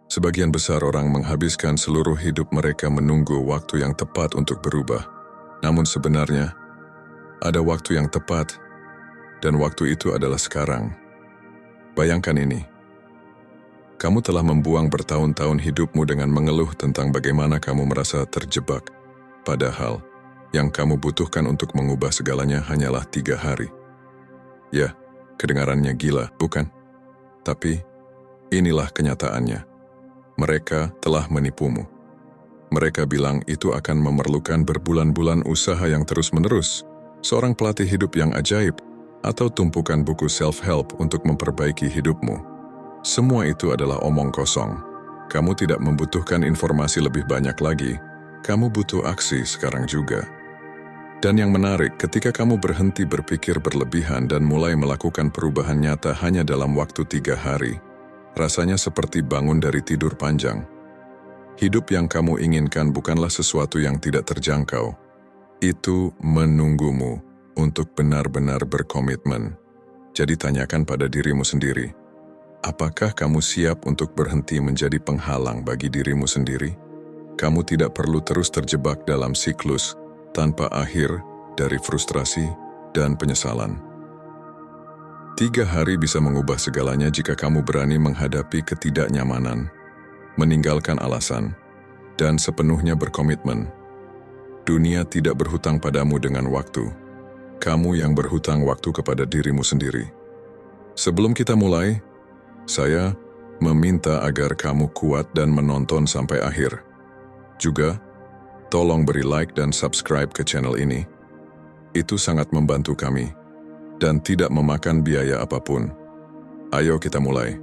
Sebagian besar orang menghabiskan seluruh hidup mereka menunggu waktu yang tepat untuk berubah. Namun sebenarnya, ada waktu yang tepat, dan waktu itu adalah sekarang. Bayangkan ini. Kamu telah membuang bertahun-tahun hidupmu dengan mengeluh tentang bagaimana kamu merasa terjebak. Padahal, yang kamu butuhkan untuk mengubah segalanya hanyalah 3 hari. Ya, kedengarannya gila, bukan? Tapi, inilah kenyataannya. Mereka telah menipumu. Mereka bilang itu akan memerlukan berbulan-bulan usaha yang terus-menerus, seorang pelatih hidup yang ajaib, atau tumpukan buku self-help untuk memperbaiki hidupmu. Semua itu adalah omong kosong. Kamu tidak membutuhkan informasi lebih banyak lagi, kamu butuh aksi sekarang juga. Dan yang menarik, ketika kamu berhenti berpikir berlebihan dan mulai melakukan perubahan nyata hanya dalam waktu 3 hari, rasanya seperti bangun dari tidur panjang. Hidup yang kamu inginkan bukanlah sesuatu yang tidak terjangkau. Itu menunggumu untuk benar-benar berkomitmen. Jadi tanyakan pada dirimu sendiri, apakah kamu siap untuk berhenti menjadi penghalang bagi dirimu sendiri? Kamu tidak perlu terus terjebak dalam siklus tanpa akhir dari frustrasi dan penyesalan. 3 hari bisa mengubah segalanya jika kamu berani menghadapi ketidaknyamanan, meninggalkan alasan, dan sepenuhnya berkomitmen. Dunia tidak berhutang padamu dengan waktu. Kamu yang berhutang waktu kepada dirimu sendiri. Sebelum kita mulai, saya meminta agar kamu kuat dan menonton sampai akhir. Juga, tolong beri like dan subscribe ke channel ini. Itu sangat membantu kami dan tidak memakan biaya apapun. Ayo kita mulai.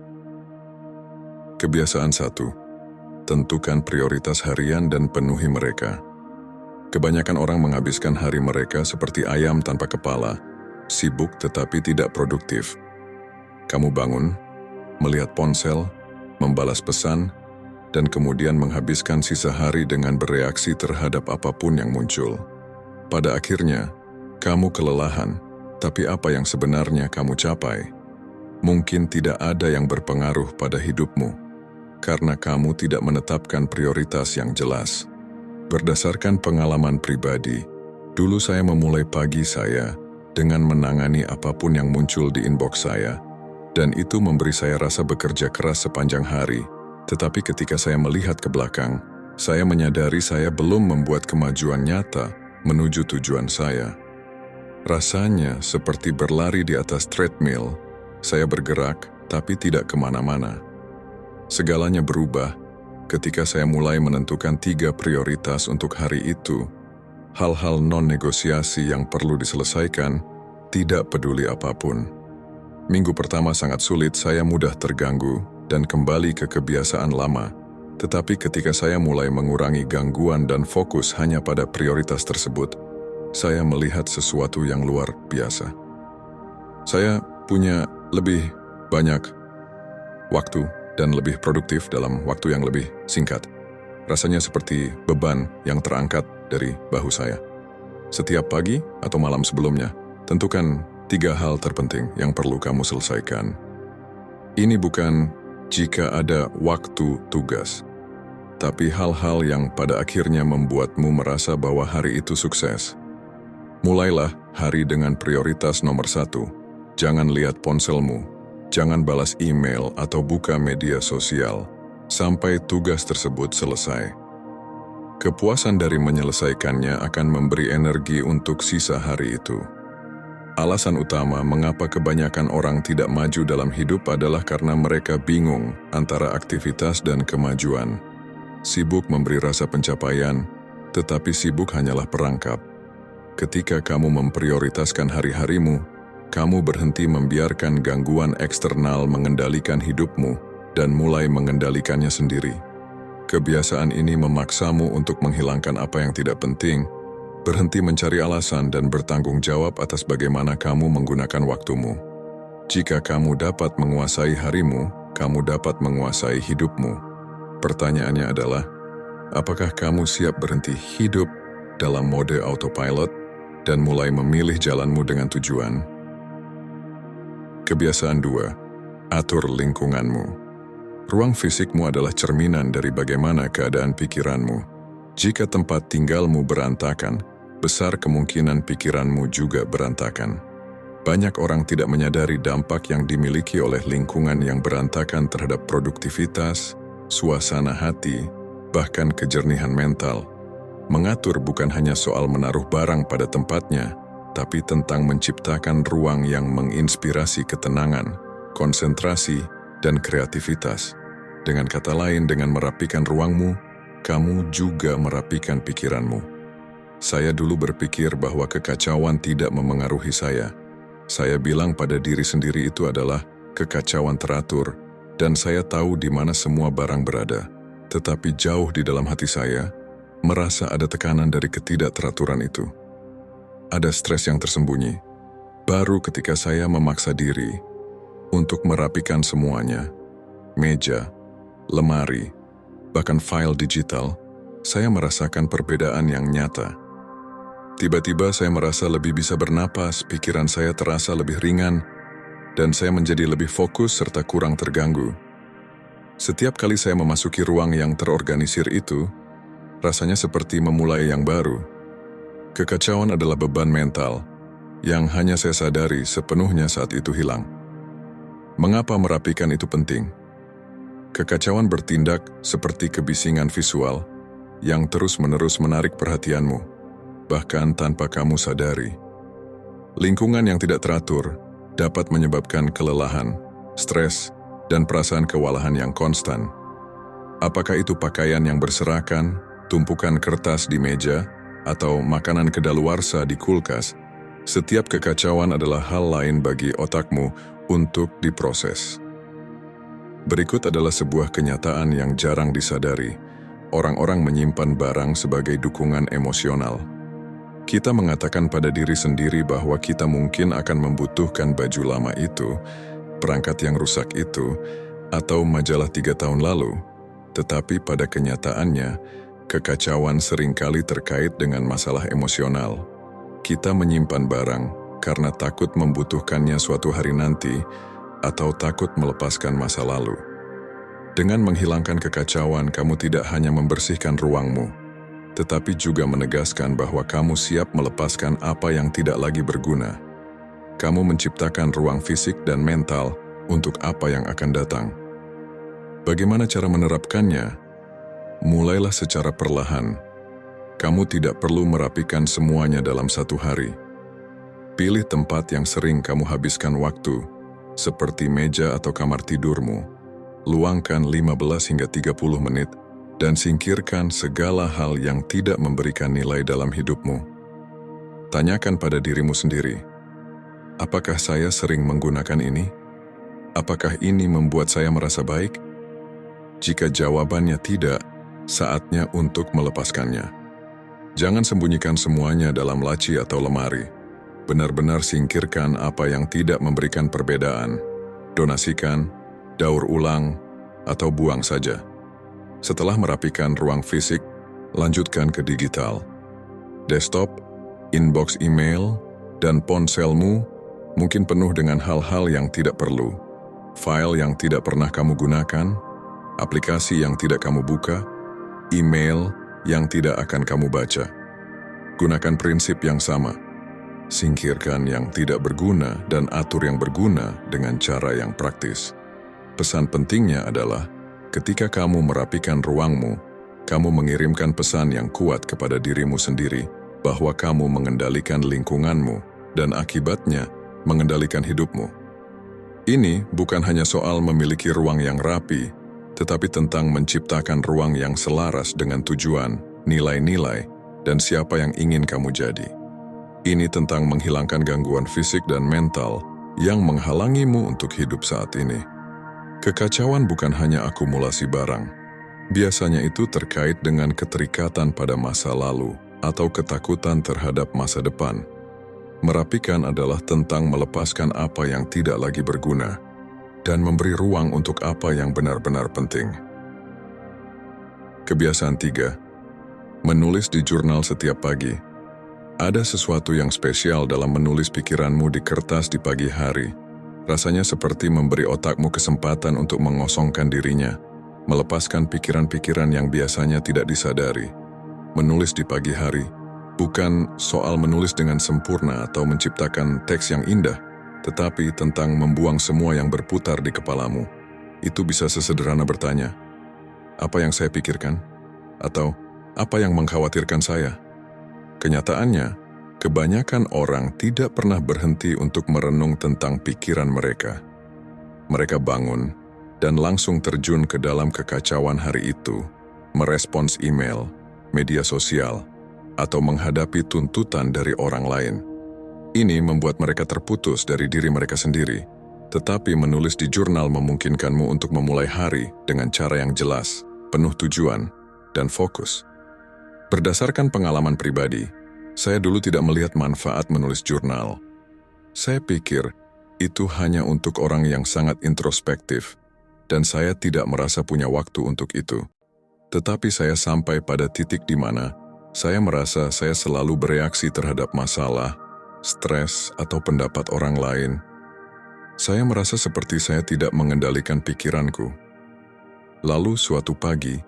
Kebiasaan 1. Tentukan prioritas harian dan penuhi mereka. Kebanyakan orang menghabiskan hari mereka seperti ayam tanpa kepala, sibuk tetapi tidak produktif. Kamu bangun, melihat ponsel, membalas pesan, dan kemudian menghabiskan sisa hari dengan bereaksi terhadap apapun yang muncul. Pada akhirnya, kamu kelelahan, tapi apa yang sebenarnya kamu capai? Mungkin tidak ada yang berpengaruh pada hidupmu, karena kamu tidak menetapkan prioritas yang jelas. Berdasarkan pengalaman pribadi, dulu saya memulai pagi saya dengan menangani apapun yang muncul di inbox saya, dan itu memberi saya rasa bekerja keras sepanjang hari. Tetapi ketika saya melihat ke belakang, saya menyadari saya belum membuat kemajuan nyata menuju tujuan saya. Rasanya seperti berlari di atas treadmill, saya bergerak tapi tidak kemana-mana. Segalanya berubah ketika saya mulai menentukan 3 prioritas untuk hari itu. Hal-hal non-negosiasi yang perlu diselesaikan, tidak peduli apapun. Minggu pertama sangat sulit, saya mudah terganggu dan kembali ke kebiasaan lama. Tetapi ketika saya mulai mengurangi gangguan dan fokus hanya pada prioritas tersebut, saya melihat sesuatu yang luar biasa. Saya punya lebih banyak waktu dan lebih produktif dalam waktu yang lebih singkat. Rasanya seperti beban yang terangkat dari bahu saya. Setiap pagi atau malam sebelumnya, tentukan 3 hal terpenting yang perlu kamu selesaikan. Ini bukan jika ada waktu tugas, tapi hal-hal yang pada akhirnya membuatmu merasa bahwa hari itu sukses. Mulailah hari dengan prioritas nomor 1. Jangan lihat ponselmu, jangan balas email atau buka media sosial sampai tugas tersebut selesai. Kepuasan dari menyelesaikannya akan memberi energi untuk sisa hari itu. Alasan utama mengapa kebanyakan orang tidak maju dalam hidup adalah karena mereka bingung antara aktivitas dan kemajuan. Sibuk memberi rasa pencapaian, tetapi sibuk hanyalah perangkap. Ketika kamu memprioritaskan hari-harimu, kamu berhenti membiarkan gangguan eksternal mengendalikan hidupmu dan mulai mengendalikannya sendiri. Kebiasaan ini memaksamu untuk menghilangkan apa yang tidak penting, berhenti mencari alasan dan bertanggung jawab atas bagaimana kamu menggunakan waktumu. Jika kamu dapat menguasai harimu, kamu dapat menguasai hidupmu. Pertanyaannya adalah, apakah kamu siap berhenti hidup dalam mode autopilot dan mulai memilih jalanmu dengan tujuan? Kebiasaan 2. Atur lingkunganmu. Ruang fisikmu adalah cerminan dari bagaimana keadaan pikiranmu. Jika tempat tinggalmu berantakan, besar kemungkinan pikiranmu juga berantakan. Banyak orang tidak menyadari dampak yang dimiliki oleh lingkungan yang berantakan terhadap produktivitas, suasana hati, bahkan kejernihan mental. Mengatur bukan hanya soal menaruh barang pada tempatnya, tapi tentang menciptakan ruang yang menginspirasi ketenangan, konsentrasi, dan kreativitas. Dengan kata lain, dengan merapikan ruangmu, kamu juga merapikan pikiranmu. Saya dulu berpikir bahwa kekacauan tidak memengaruhi saya. Saya bilang pada diri sendiri itu adalah kekacauan teratur, dan saya tahu di mana semua barang berada. Tetapi jauh di dalam hati saya, merasa ada tekanan dari ketidakteraturan itu. Ada stres yang tersembunyi. Baru ketika saya memaksa diri untuk merapikan semuanya, meja, lemari, bahkan file digital, saya merasakan perbedaan yang nyata. Tiba-tiba saya merasa lebih bisa bernapas, pikiran saya terasa lebih ringan, dan saya menjadi lebih fokus serta kurang terganggu. Setiap kali saya memasuki ruang yang terorganisir itu, rasanya seperti memulai yang baru. Kekacauan adalah beban mental yang hanya saya sadari sepenuhnya saat itu hilang. Mengapa merapikan itu penting? Kekacauan bertindak seperti kebisingan visual yang terus-menerus menarik perhatianmu, bahkan tanpa kamu sadari. Lingkungan yang tidak teratur dapat menyebabkan kelelahan, stres, dan perasaan kewalahan yang konstan. Apakah itu pakaian yang berserakan, tumpukan kertas di meja, atau makanan kedaluarsa di kulkas, setiap kekacauan adalah hal lain bagi otakmu untuk diproses. Berikut adalah sebuah kenyataan yang jarang disadari. Orang-orang menyimpan barang sebagai dukungan emosional. Kita mengatakan pada diri sendiri bahwa kita mungkin akan membutuhkan baju lama itu, perangkat yang rusak itu, atau majalah 3 tahun lalu. Tetapi pada kenyataannya, kekacauan seringkali terkait dengan masalah emosional. Kita menyimpan barang karena takut membutuhkannya suatu hari nanti, atau takut melepaskan masa lalu. Dengan menghilangkan kekacauan, kamu tidak hanya membersihkan ruangmu, tetapi juga menegaskan bahwa kamu siap melepaskan apa yang tidak lagi berguna. Kamu menciptakan ruang fisik dan mental untuk apa yang akan datang. Bagaimana cara menerapkannya? Mulailah secara perlahan. Kamu tidak perlu merapikan semuanya dalam satu hari. Pilih tempat yang sering kamu habiskan waktu, seperti meja atau kamar tidurmu. Luangkan 15 hingga 30 menit dan singkirkan segala hal yang tidak memberikan nilai dalam hidupmu. Tanyakan pada dirimu sendiri, apakah saya sering menggunakan ini? Apakah ini membuat saya merasa baik? Jika jawabannya tidak, saatnya untuk melepaskannya. Jangan sembunyikan semuanya dalam laci atau lemari. Benar-benar singkirkan apa yang tidak memberikan perbedaan. Donasikan, daur ulang, atau buang saja. Setelah merapikan ruang fisik, lanjutkan ke digital. Desktop, inbox email, dan ponselmu mungkin penuh dengan hal-hal yang tidak perlu. File yang tidak pernah kamu gunakan, aplikasi yang tidak kamu buka, email yang tidak akan kamu baca. Gunakan prinsip yang sama. Singkirkan yang tidak berguna dan atur yang berguna dengan cara yang praktis. Pesan pentingnya adalah, ketika kamu merapikan ruangmu, kamu mengirimkan pesan yang kuat kepada dirimu sendiri bahwa kamu mengendalikan lingkunganmu dan akibatnya mengendalikan hidupmu. Ini bukan hanya soal memiliki ruang yang rapi, tetapi tentang menciptakan ruang yang selaras dengan tujuan, nilai-nilai, dan siapa yang ingin kamu jadi. Ini tentang menghilangkan gangguan fisik dan mental yang menghalangimu untuk hidup saat ini. Kekacauan bukan hanya akumulasi barang. Biasanya itu terkait dengan keterikatan pada masa lalu atau ketakutan terhadap masa depan. Merapikan adalah tentang melepaskan apa yang tidak lagi berguna dan memberi ruang untuk apa yang benar-benar penting. Kebiasaan 3. Menulis di jurnal setiap pagi. Ada sesuatu yang spesial dalam menulis pikiranmu di kertas di pagi hari. Rasanya seperti memberi otakmu kesempatan untuk mengosongkan dirinya, melepaskan pikiran-pikiran yang biasanya tidak disadari. Menulis di pagi hari bukan soal menulis dengan sempurna atau menciptakan teks yang indah, tetapi tentang membuang semua yang berputar di kepalamu. Itu bisa sesederhana bertanya, apa yang saya pikirkan? Atau apa yang mengkhawatirkan saya? Kenyataannya, kebanyakan orang tidak pernah berhenti untuk merenung tentang pikiran mereka. Mereka bangun dan langsung terjun ke dalam kekacauan hari itu, merespons email, media sosial, atau menghadapi tuntutan dari orang lain. Ini membuat mereka terputus dari diri mereka sendiri, tetapi menulis di jurnal memungkinkanmu untuk memulai hari dengan cara yang jelas, penuh tujuan, dan fokus. Berdasarkan pengalaman pribadi, saya dulu tidak melihat manfaat menulis jurnal. Saya pikir itu hanya untuk orang yang sangat introspektif, dan saya tidak merasa punya waktu untuk itu. Tetapi saya sampai pada titik di mana saya merasa saya selalu bereaksi terhadap masalah, stres, atau pendapat orang lain. Saya merasa seperti saya tidak mengendalikan pikiranku. Lalu suatu pagi,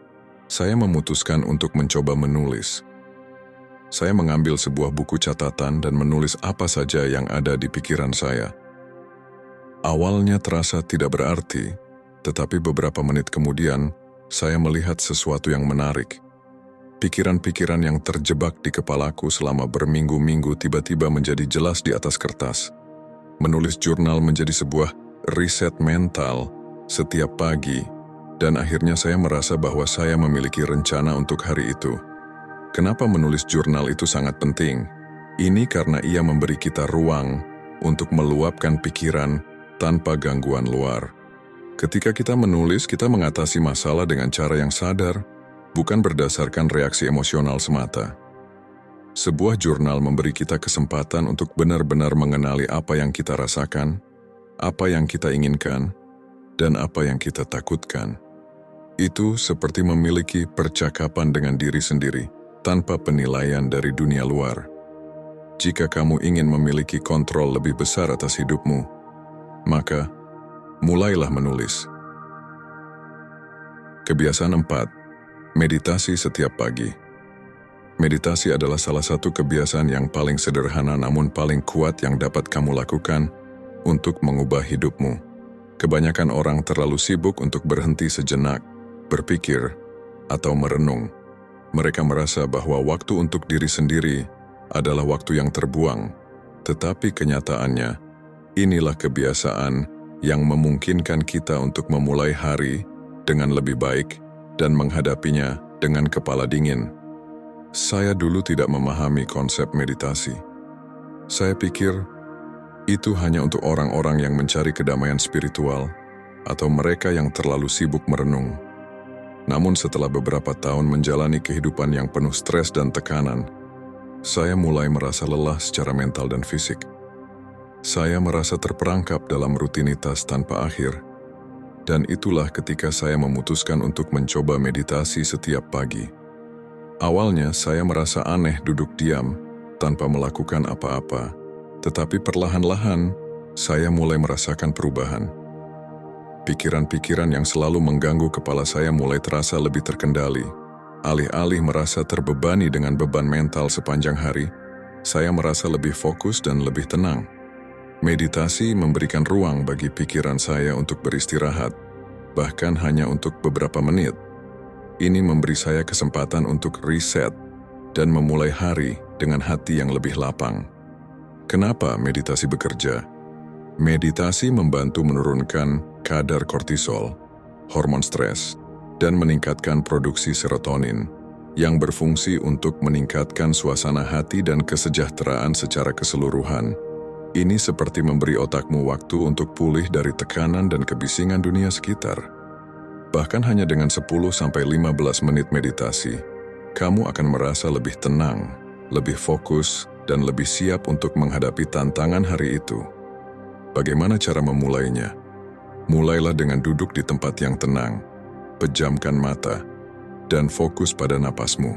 saya memutuskan untuk mencoba menulis. Saya mengambil sebuah buku catatan dan menulis apa saja yang ada di pikiran saya. Awalnya terasa tidak berarti, tetapi beberapa menit kemudian, saya melihat sesuatu yang menarik. Pikiran-pikiran yang terjebak di kepalaku selama berminggu-minggu tiba-tiba menjadi jelas di atas kertas. Menulis jurnal menjadi sebuah riset mental setiap pagi, dan akhirnya saya merasa bahwa saya memiliki rencana untuk hari itu. Kenapa menulis jurnal itu sangat penting? Ini karena ia memberi kita ruang untuk meluapkan pikiran tanpa gangguan luar. Ketika kita menulis, kita mengatasi masalah dengan cara yang sadar, bukan berdasarkan reaksi emosional semata. Sebuah jurnal memberi kita kesempatan untuk benar-benar mengenali apa yang kita rasakan, apa yang kita inginkan, dan apa yang kita takutkan. Itu seperti memiliki percakapan dengan diri sendiri, tanpa penilaian dari dunia luar. Jika kamu ingin memiliki kontrol lebih besar atas hidupmu, maka mulailah menulis. Kebiasaan 4. Meditasi setiap pagi. Meditasi adalah salah satu kebiasaan yang paling sederhana namun paling kuat yang dapat kamu lakukan untuk mengubah hidupmu. Kebanyakan orang terlalu sibuk untuk berhenti sejenak, berpikir, atau merenung. Mereka merasa bahwa waktu untuk diri sendiri adalah waktu yang terbuang, tetapi kenyataannya, inilah kebiasaan yang memungkinkan kita untuk memulai hari dengan lebih baik dan menghadapinya dengan kepala dingin. Saya dulu tidak memahami konsep meditasi. Saya pikir itu hanya untuk orang-orang yang mencari kedamaian spiritual atau mereka yang terlalu sibuk merenung. Namun setelah beberapa tahun menjalani kehidupan yang penuh stres dan tekanan, saya mulai merasa lelah secara mental dan fisik. Saya merasa terperangkap dalam rutinitas tanpa akhir, dan itulah ketika saya memutuskan untuk mencoba meditasi setiap pagi. Awalnya saya merasa aneh duduk diam tanpa melakukan apa-apa, tetapi perlahan-lahan saya mulai merasakan perubahan. Pikiran-pikiran yang selalu mengganggu kepala saya mulai terasa lebih terkendali. Alih-alih merasa terbebani dengan beban mental sepanjang hari, saya merasa lebih fokus dan lebih tenang. Meditasi memberikan ruang bagi pikiran saya untuk beristirahat, bahkan hanya untuk beberapa menit. Ini memberi saya kesempatan untuk reset dan memulai hari dengan hati yang lebih lapang. Kenapa meditasi bekerja? Meditasi membantu menurunkan kadar kortisol, hormon stres, dan meningkatkan produksi serotonin, yang berfungsi untuk meningkatkan suasana hati dan kesejahteraan secara keseluruhan. Ini seperti memberi otakmu waktu untuk pulih dari tekanan dan kebisingan dunia sekitar. Bahkan hanya dengan 10-15 menit meditasi, kamu akan merasa lebih tenang, lebih fokus, dan lebih siap untuk menghadapi tantangan hari itu. Bagaimana cara memulainya? Mulailah dengan duduk di tempat yang tenang, pejamkan mata, dan fokus pada napasmu.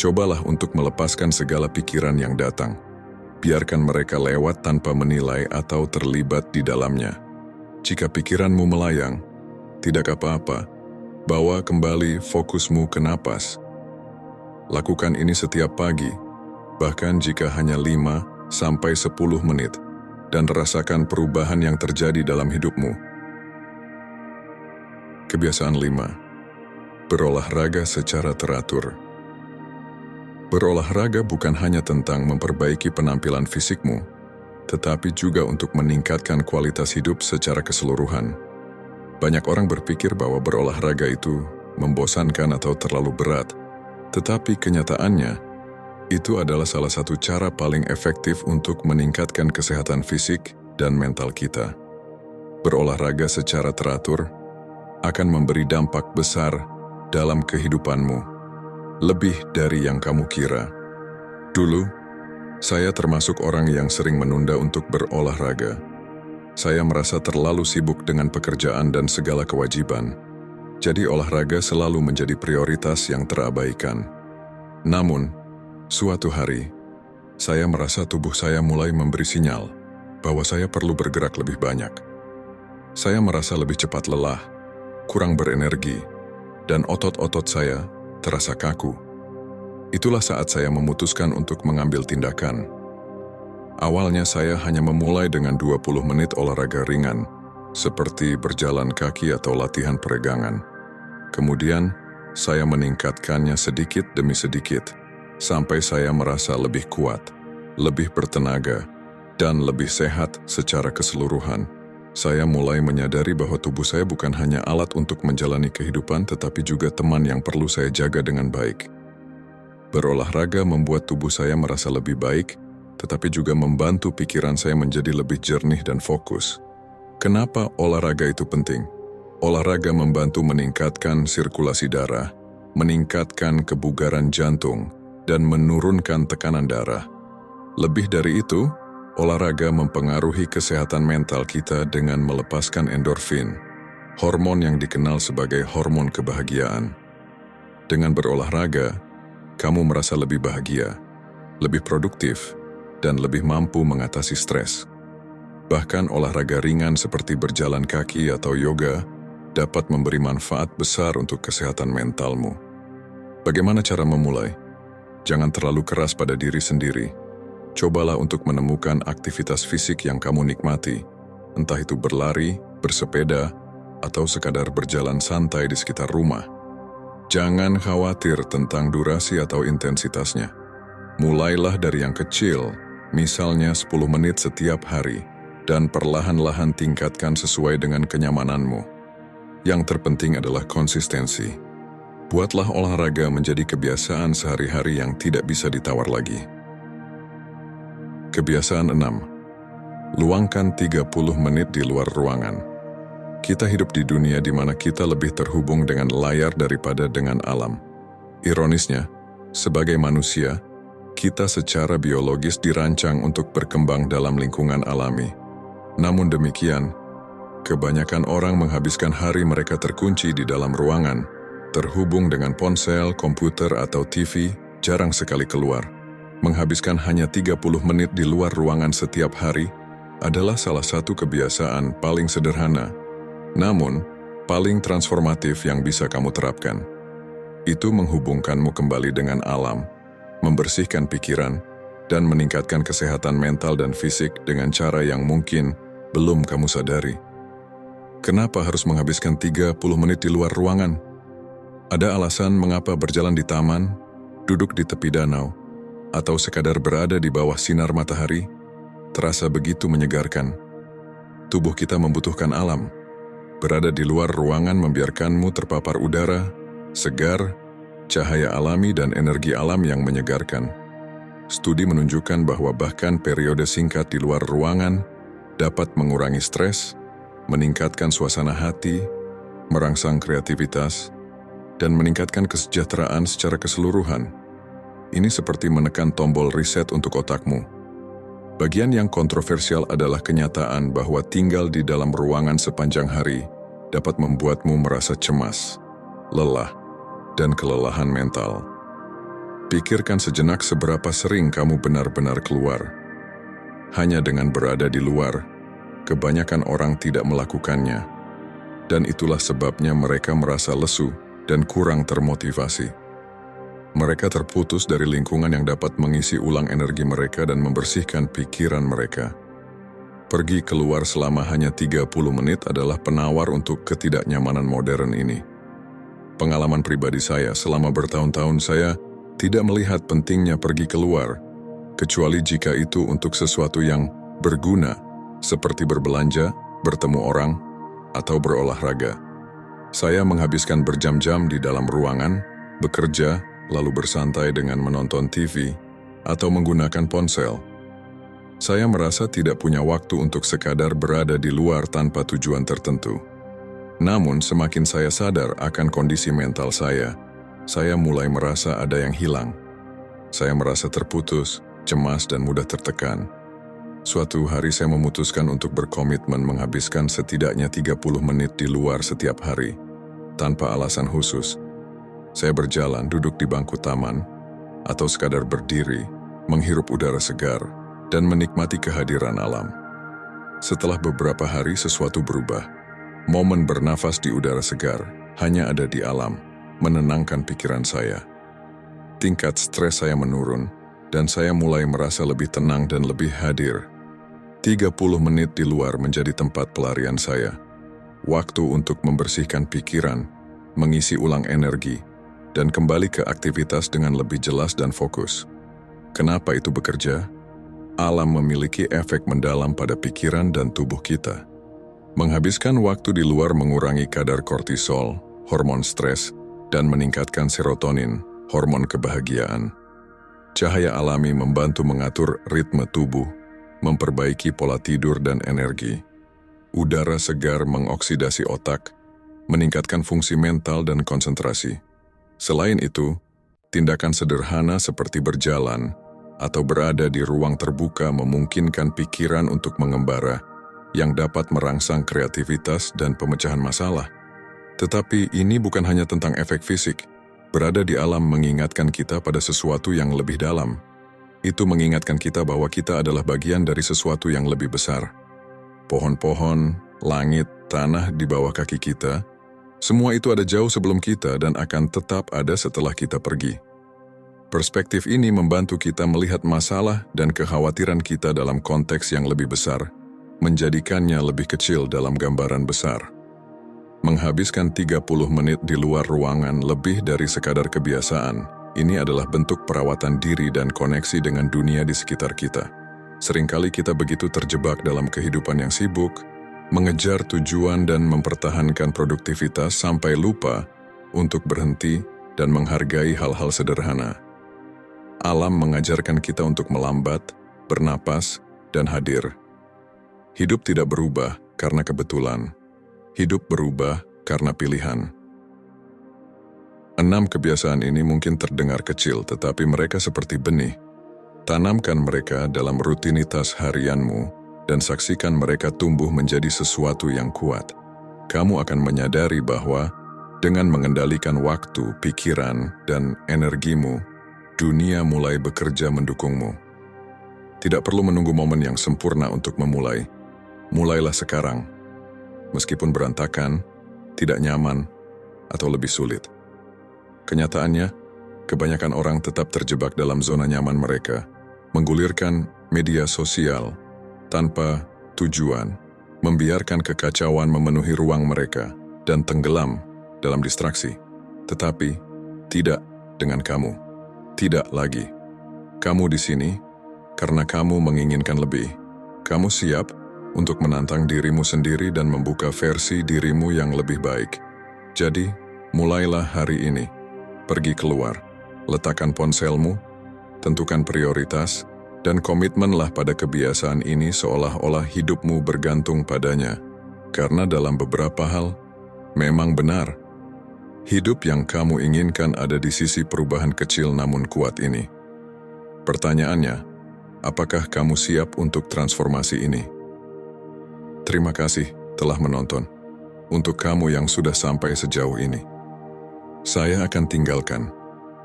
Cobalah untuk melepaskan segala pikiran yang datang. biarkan mereka lewat tanpa menilai atau terlibat di dalamnya. Jika pikiranmu melayang, tidak apa-apa, bawa kembali fokusmu ke napas. Lakukan ini setiap pagi, bahkan jika hanya 5-10 menit, dan rasakan perubahan yang terjadi dalam hidupmu. Kebiasaan 5. Berolahraga secara teratur. Berolahraga bukan hanya tentang memperbaiki penampilan fisikmu, tetapi juga untuk meningkatkan kualitas hidup secara keseluruhan. Banyak orang berpikir bahwa berolahraga itu membosankan atau terlalu berat, tetapi kenyataannya, itu adalah salah satu cara paling efektif untuk meningkatkan kesehatan fisik dan mental kita. Berolahraga secara teratur akan memberi dampak besar dalam kehidupanmu, lebih dari yang kamu kira. Dulu, saya termasuk orang yang sering menunda untuk berolahraga. Saya merasa terlalu sibuk dengan pekerjaan dan segala kewajiban. Jadi olahraga selalu menjadi prioritas yang terabaikan. Namun, suatu hari, saya merasa tubuh saya mulai memberi sinyal bahwa saya perlu bergerak lebih banyak. Saya merasa lebih cepat lelah, kurang berenergi, dan otot-otot saya terasa kaku. Itulah saat saya memutuskan untuk mengambil tindakan. Awalnya saya hanya memulai dengan 20 menit olahraga ringan, seperti berjalan kaki atau latihan peregangan. Kemudian, saya meningkatkannya sedikit demi sedikit, sampai saya merasa lebih kuat, lebih bertenaga, dan lebih sehat secara keseluruhan. Saya mulai menyadari bahwa tubuh saya bukan hanya alat untuk menjalani kehidupan, tetapi juga teman yang perlu saya jaga dengan baik. Berolahraga membuat tubuh saya merasa lebih baik, tetapi juga membantu pikiran saya menjadi lebih jernih dan fokus. Kenapa olahraga itu penting? Olahraga membantu meningkatkan sirkulasi darah, meningkatkan kebugaran jantung, dan menurunkan tekanan darah. Lebih dari itu, olahraga mempengaruhi kesehatan mental kita dengan melepaskan endorfin, hormon yang dikenal sebagai hormon kebahagiaan. Dengan berolahraga, kamu merasa lebih bahagia, lebih produktif, dan lebih mampu mengatasi stres. Bahkan olahraga ringan seperti berjalan kaki atau yoga dapat memberi manfaat besar untuk kesehatan mentalmu. Bagaimana cara memulai? Jangan terlalu keras pada diri sendiri. Cobalah untuk menemukan aktivitas fisik yang kamu nikmati, entah itu berlari, bersepeda, atau sekadar berjalan santai di sekitar rumah. Jangan khawatir tentang durasi atau intensitasnya. Mulailah dari yang kecil, misalnya 10 menit setiap hari, dan perlahan-lahan tingkatkan sesuai dengan kenyamananmu. Yang terpenting adalah konsistensi. Buatlah olahraga menjadi kebiasaan sehari-hari yang tidak bisa ditawar lagi. Kebiasaan 6. Luangkan 30 menit di luar ruangan. Kita hidup di dunia di mana kita lebih terhubung dengan layar daripada dengan alam. Ironisnya, sebagai manusia, kita secara biologis dirancang untuk berkembang dalam lingkungan alami. Namun demikian, kebanyakan orang menghabiskan hari mereka terkunci di dalam ruangan, terhubung dengan ponsel, komputer, atau TV, jarang sekali keluar. Menghabiskan hanya 30 menit di luar ruangan setiap hari adalah salah satu kebiasaan paling sederhana, namun paling transformatif yang bisa kamu terapkan. Itu menghubungkanmu kembali dengan alam, membersihkan pikiran, dan meningkatkan kesehatan mental dan fisik dengan cara yang mungkin belum kamu sadari. Kenapa harus menghabiskan 30 menit di luar ruangan? Ada alasan mengapa berjalan di taman, duduk di tepi danau, atau sekadar berada di bawah sinar matahari terasa begitu menyegarkan. Tubuh kita membutuhkan alam. Berada di luar ruangan membiarkanmu terpapar udara, segar, cahaya alami dan energi alam yang menyegarkan. Studi menunjukkan bahwa bahkan periode singkat di luar ruangan dapat mengurangi stres, meningkatkan suasana hati, merangsang kreativitas, dan meningkatkan kesejahteraan secara keseluruhan. Ini seperti menekan tombol reset untuk otakmu. Bagian yang kontroversial adalah kenyataan bahwa tinggal di dalam ruangan sepanjang hari dapat membuatmu merasa cemas, lelah, dan kelelahan mental. Pikirkan sejenak seberapa sering kamu benar-benar keluar, hanya dengan berada di luar. Kebanyakan orang tidak melakukannya, dan itulah sebabnya mereka merasa lesu dan kurang termotivasi. Mereka terputus dari lingkungan yang dapat mengisi ulang energi mereka dan membersihkan pikiran mereka. Pergi keluar selama hanya 30 menit adalah penawar untuk ketidaknyamanan modern ini. Pengalaman pribadi saya, selama bertahun-tahun saya tidak melihat pentingnya pergi keluar, kecuali jika itu untuk sesuatu yang berguna, seperti berbelanja, bertemu orang, atau berolahraga. Saya menghabiskan berjam-jam di dalam ruangan, bekerja, lalu bersantai dengan menonton TV, atau menggunakan ponsel. Saya merasa tidak punya waktu untuk sekadar berada di luar tanpa tujuan tertentu. Namun semakin saya sadar akan kondisi mental saya mulai merasa ada yang hilang. Saya merasa terputus, cemas dan mudah tertekan. Suatu hari saya memutuskan untuk berkomitmen menghabiskan setidaknya 30 menit di luar setiap hari, tanpa alasan khusus. Saya berjalan, duduk di bangku taman, atau sekadar berdiri, menghirup udara segar, dan menikmati kehadiran alam. Setelah beberapa hari sesuatu berubah. Momen bernafas di udara segar hanya ada di alam, menenangkan pikiran saya. Tingkat stres saya menurun, dan saya mulai merasa lebih tenang dan lebih hadir. 30 menit di luar menjadi tempat pelarian saya. Waktu untuk membersihkan pikiran, mengisi ulang energi, dan kembali ke aktivitas dengan lebih jelas dan fokus. Kenapa itu bekerja? Alam memiliki efek mendalam pada pikiran dan tubuh kita. Menghabiskan waktu di luar mengurangi kadar kortisol, hormon stres, dan meningkatkan serotonin, hormon kebahagiaan. Cahaya alami membantu mengatur ritme tubuh, memperbaiki pola tidur dan energi. Udara segar mengoksidasi otak, meningkatkan fungsi mental dan konsentrasi. Selain itu, tindakan sederhana seperti berjalan atau berada di ruang terbuka memungkinkan pikiran untuk mengembara, yang dapat merangsang kreativitas dan pemecahan masalah. Tetapi ini bukan hanya tentang efek fisik. Berada di alam mengingatkan kita pada sesuatu yang lebih dalam. Itu mengingatkan kita bahwa kita adalah bagian dari sesuatu yang lebih besar. Pohon-pohon, langit, tanah di bawah kaki kita, semua itu ada jauh sebelum kita dan akan tetap ada setelah kita pergi. Perspektif ini membantu kita melihat masalah dan kekhawatiran kita dalam konteks yang lebih besar, menjadikannya lebih kecil dalam gambaran besar. Menghabiskan 30 menit di luar ruangan lebih dari sekadar kebiasaan. Ini adalah bentuk perawatan diri dan koneksi dengan dunia di sekitar kita. Seringkali kita begitu terjebak dalam kehidupan yang sibuk, mengejar tujuan dan mempertahankan produktivitas sampai lupa untuk berhenti dan menghargai hal-hal sederhana. Alam mengajarkan kita untuk melambat, bernapas, dan hadir. Hidup tidak berubah karena kebetulan. Hidup berubah karena pilihan. 6 kebiasaan ini mungkin terdengar kecil, tetapi mereka seperti benih. Tanamkan mereka dalam rutinitas harianmu dan saksikan mereka tumbuh menjadi sesuatu yang kuat. Kamu akan menyadari bahwa dengan mengendalikan waktu, pikiran, dan energimu, dunia mulai bekerja mendukungmu. Tidak perlu menunggu momen yang sempurna untuk memulai. Mulailah sekarang. Meskipun berantakan, tidak nyaman, atau lebih sulit. Kenyataannya, kebanyakan orang tetap terjebak dalam zona nyaman mereka, menggulirkan media sosial tanpa tujuan, membiarkan kekacauan memenuhi ruang mereka, dan tenggelam dalam distraksi. Tetapi, tidak dengan kamu. Tidak lagi. Kamu di sini karena kamu menginginkan lebih. Kamu siap untuk menantang dirimu sendiri dan membuka versi dirimu yang lebih baik. Jadi, mulailah hari ini. Pergi keluar, letakkan ponselmu, tentukan prioritas, dan komitmenlah pada kebiasaan ini seolah-olah hidupmu bergantung padanya. Karena dalam beberapa hal, memang benar. Hidup yang kamu inginkan ada di sisi perubahan kecil namun kuat ini. Pertanyaannya, apakah kamu siap untuk transformasi ini? Terima kasih telah menonton. Untuk kamu yang sudah sampai sejauh ini, saya akan tinggalkan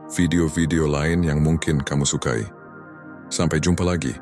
video-video lain yang mungkin kamu sukai. Sampai jumpa lagi.